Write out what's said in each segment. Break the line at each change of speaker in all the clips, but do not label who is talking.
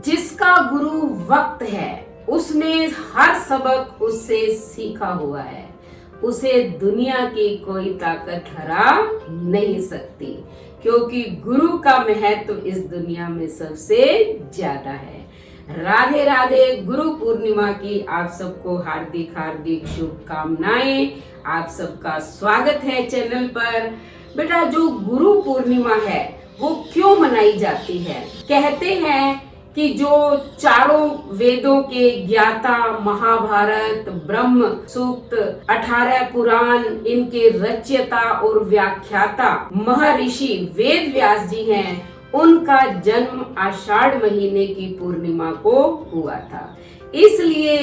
जिसका गुरु वक्त है उसने हर सबक उससे सीखा हुआ है, उसे दुनिया की कोई ताकत हरा नहीं सकती, क्योंकि गुरु का महत्व इस दुनिया में सबसे ज्यादा है। राधे राधे। गुरु पूर्णिमा की आप सबको हार्दिक हार्दिक शुभकामनाएं। आप सबका स्वागत है चैनल पर। बेटा, जो गुरु पूर्णिमा है वो क्यों मनाई जाती है? कहते हैं कि जो चारों वेदों के ज्ञाता, महाभारत, ब्रह्म सूक्त, 18 पुराण, इनके रचयिता और व्याख्याता महर्षि वेद व्यास जी हैं, उनका जन्म आषाढ़ महीने की पूर्णिमा को हुआ था। इसलिए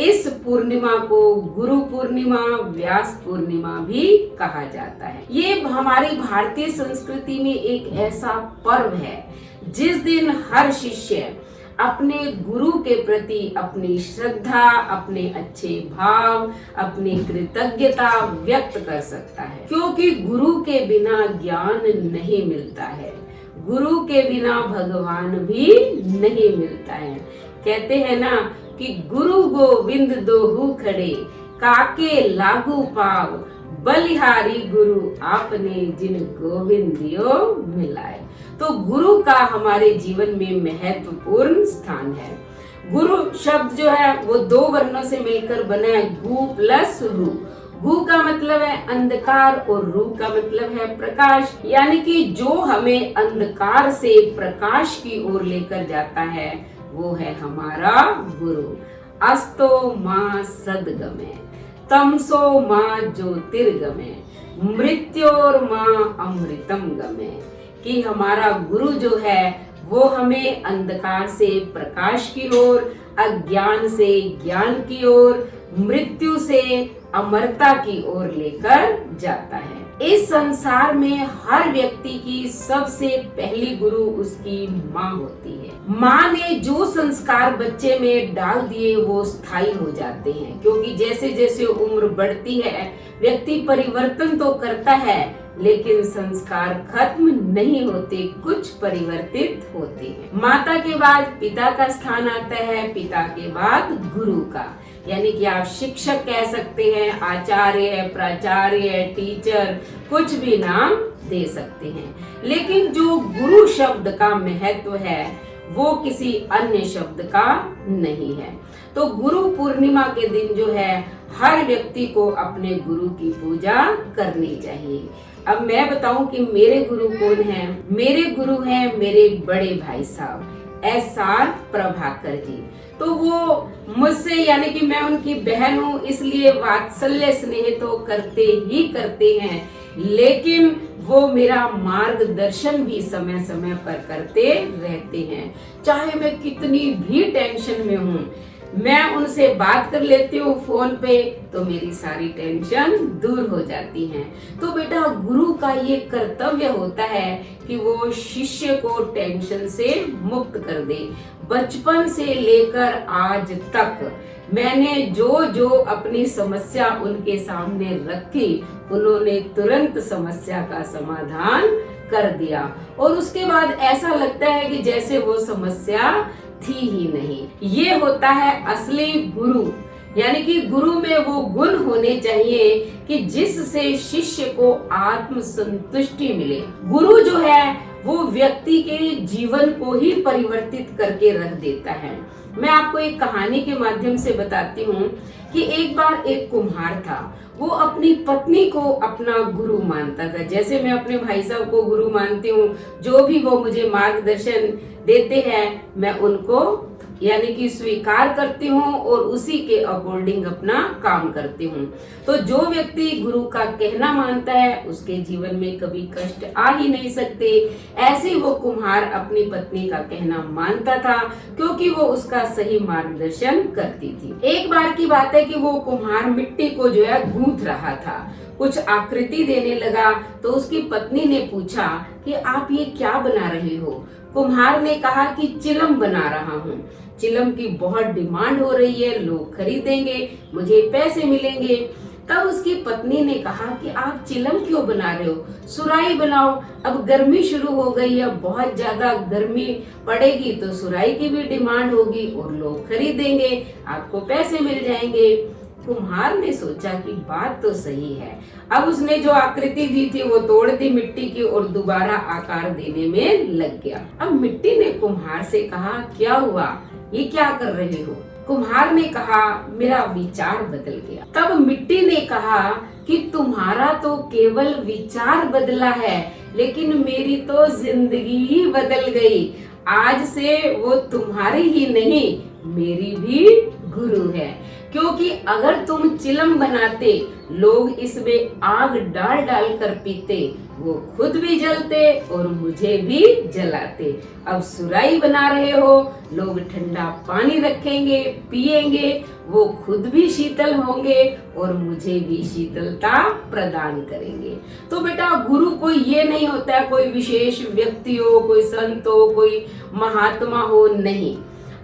इस पूर्णिमा को गुरु पूर्णिमा, व्यास पूर्णिमा भी कहा जाता है। ये हमारी भारतीय संस्कृति में एक ऐसा पर्व है जिस दिन हर शिष्य अपने गुरु के प्रति अपनी श्रद्धा, अपने अच्छे भाव, अपनी कृतज्ञता व्यक्त कर सकता है, क्योंकि गुरु के बिना ज्ञान नहीं मिलता है, गुरु के बिना भगवान भी नहीं मिलता है। कहते हैं ना कि गुरु गोविंद दोहु खड़े, काके लागू पाव, बलिहारी गुरु आपने जिन गोविंदियो मिलाए। तो गुरु का हमारे जीवन में महत्वपूर्ण स्थान है। गुरु शब्द जो है वो दो वर्णों से मिलकर बना है, गु प्लस रू। गु का मतलब है अंधकार और रू का मतलब है प्रकाश, यानी कि जो हमें अंधकार से प्रकाश की ओर लेकर जाता है वो है हमारा गुरु। अस्तो मां सद्गमे, तमसो मां ज्योतिर्गमे, मृत्योर मां अमृतम गमे। कि हमारा गुरु जो है वो हमें अंधकार से प्रकाश की ओर, अज्ञान से ज्ञान की ओर, मृत्यु से अमरता की ओर लेकर जाता है। इस संसार में हर व्यक्ति की सबसे पहली गुरु उसकी माँ होती है। माँ ने जो संस्कार बच्चे में डाल दिए वो स्थायी हो जाते हैं, क्योंकि जैसे जैसे उम्र बढ़ती है व्यक्ति परिवर्तन तो करता है लेकिन संस्कार खत्म नहीं होते, कुछ परिवर्तित होते हैं। माता के बाद पिता का स्थान आता है, पिता के बाद गुरु का, यानी कि आप शिक्षक कह सकते हैं, आचार्य, प्राचार्य, टीचर, कुछ भी नाम दे सकते हैं। लेकिन जो गुरु शब्द का महत्व है वो किसी अन्य शब्द का नहीं है। तो गुरु पूर्णिमा के दिन जो है हर व्यक्ति को अपने गुरु की पूजा करनी चाहिए। अब मैं बताऊं कि मेरे गुरु कौन हैं? मेरे गुरु हैं मेरे बड़े भाई साहब SR प्रभाकर जी। तो वो मुझसे, यानी कि मैं उनकी बहन हूँ, इसलिए वात्सल्य स्नेह तो करते ही करते हैं, लेकिन वो मेरा मार्गदर्शन भी समय समय पर करते रहते हैं। चाहे मैं कितनी भी टेंशन में हूँ, मैं उनसे बात कर लेती हूँ फोन पे तो मेरी सारी टेंशन दूर हो जाती है। तो बेटा, गुरु का ये कर्तव्य होता है कि वो शिष्य को टेंशन से मुक्त कर दे। बचपन से लेकर आज तक मैंने जो जो अपनी समस्या उनके सामने रखी, उन्होंने तुरंत समस्या का समाधान कर दिया, और उसके बाद ऐसा लगता है कि जैसे वो समस्या थी ही नहीं। ये होता है असली गुरु, यानी कि गुरु में वो गुण होने चाहिए कि जिससे शिष्य को आत्म संतुष्टि मिले। गुरु जो है वो व्यक्ति के जीवन को ही परिवर्तित करके रख देता है। मैं आपको एक कहानी के माध्यम से बताती हूँ कि एक बार एक कुम्हार था, वो अपनी पत्नी को अपना गुरु मानता था। जैसे मैं अपने भाई साहब को गुरु मानती हूँ, जो भी वो मुझे मार्गदर्शन देते हैं मैं उनको यानी कि स्वीकार करती हूँ और उसी के अकॉर्डिंग अपना काम करती हूँ। तो जो व्यक्ति गुरु का कहना मानता है उसके जीवन में कभी कष्ट आ ही नहीं सकते। ऐसे वो कुम्हार अपनी पत्नी का कहना मानता था, क्योंकि वो उसका सही मार्गदर्शन करती थी। एक बार की बात है कि वो कुम्हार मिट्टी को जो है गूंथ रहा था, कुछ आकृति देने लगा, तो उसकी पत्नी ने पूछा कि आप ये क्या बना रहे हो? कुम्हार ने कहा कि चिलम बना रहा हूँ, चिलम की बहुत डिमांड हो रही है, लोग खरीदेंगे, मुझे पैसे मिलेंगे। तब उसकी पत्नी ने कहा कि आप चिलम क्यों बना रहे हो, सुराही बनाओ। अब गर्मी शुरू हो गई है, बहुत ज्यादा गर्मी पड़ेगी तो सुराही की भी डिमांड होगी और लोग खरीदेंगे, आपको पैसे मिल जाएंगे। कुम्हार ने सोचा कि बात तो सही है। अब उसने जो आकृति दी थी वो तोड़ दी मिट्टी की और दोबारा आकार देने में लग गया। अब मिट्टी ने कुम्हार से कहा, क्या हुआ, ये क्या कर रहे हो? कुम्हार ने कहा, मेरा विचार बदल गया। तब मिट्टी ने कहा कि तुम्हारा तो केवल विचार बदला है, लेकिन मेरी तो जिंदगी ही बदल गई। आज से वो तुम्हारी ही नहीं, मेरी भी गुरु है। क्योंकि अगर तुम चिलम बनाते, लोग इसमें आग डाल डाल कर पीते, वो खुद भी जलते और मुझे भी जलाते। अब सुराही बना रहे हो, लोग ठंडा पानी रखेंगे, पिएंगे, वो खुद भी शीतल होंगे और मुझे भी शीतलता प्रदान करेंगे। तो बेटा, गुरु कोई ये नहीं होता है कोई विशेष व्यक्ति हो, कोई संत हो, कोई महात्मा हो, नहीं।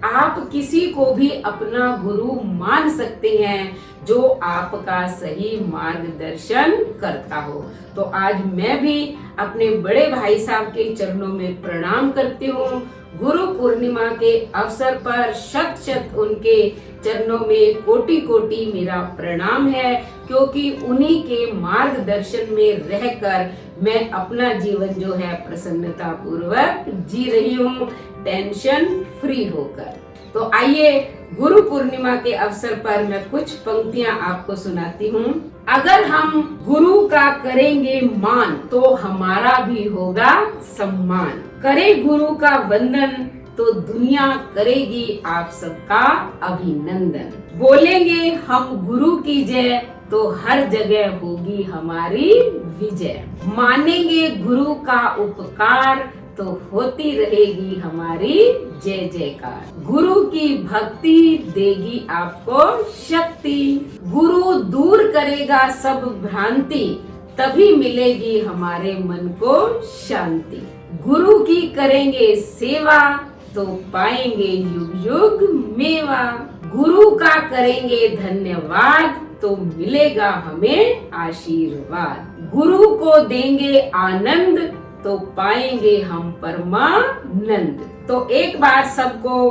आप किसी को भी अपना गुरु मान सकते हैं जो आपका सही मार्गदर्शन करता हो। तो आज मैं भी अपने बड़े भाई साहब के चरणों में प्रणाम करती हूँ। गुरु पूर्णिमा के अवसर पर शत शत उनके चरणों में कोटि कोटि मेरा प्रणाम है, क्योंकि उन्हीं के मार्गदर्शन में रहकर मैं अपना जीवन जो है प्रसन्नता पूर्वक जी रही हूँ, टेंशन फ्री होकर। तो आइए, गुरु पूर्णिमा के अवसर पर मैं कुछ पंक्तियां आपको सुनाती हूँ। अगर हम गुरु का करेंगे मान, तो हमारा भी होगा सम्मान। करे गुरु का वंदन, तो दुनिया करेगी आप सबका अभिनंदन। बोलेंगे हम गुरु की जय, तो हर जगह होगी हमारी विजय। मानेंगे गुरु का उपकार, तो होती रहेगी हमारी जय जयकार। गुरु की भक्ति देगी आपको शक्ति। गुरु दूर करेगा सब भ्रांति, तभी मिलेगी हमारे मन को शांति। गुरु की करेंगे सेवा, तो पाएंगे युग युग मेवा। गुरु का करेंगे धन्यवाद, तो मिलेगा हमें आशीर्वाद। गुरु को देंगे आनंद, तो पाएंगे हम परमानंद। तो एक बार सबको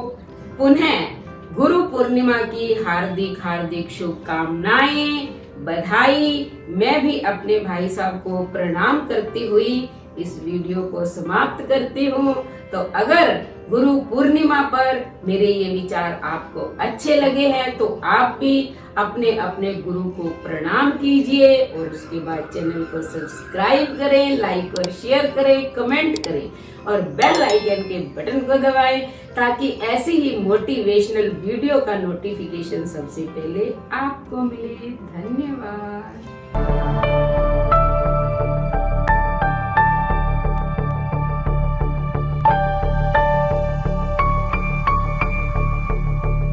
पुनः गुरु पूर्णिमा की हार्दिक हार्दिक शुभकामनाएं, बधाई। मैं भी अपने भाई साहब को प्रणाम करती हुई इस वीडियो को समाप्त करती हूँ। तो अगर गुरु पूर्णिमा पर मेरे ये विचार आपको अच्छे लगे हैं, तो आप भी अपने अपने गुरु को प्रणाम कीजिए और उसके बाद चैनल को सब्सक्राइब करें, लाइक और शेयर करें, कमेंट करें और बेल आइकन के बटन को दबाएं, ताकि ऐसी ही मोटिवेशनल वीडियो का नोटिफिकेशन सबसे पहले आपको मिले। धन्यवाद।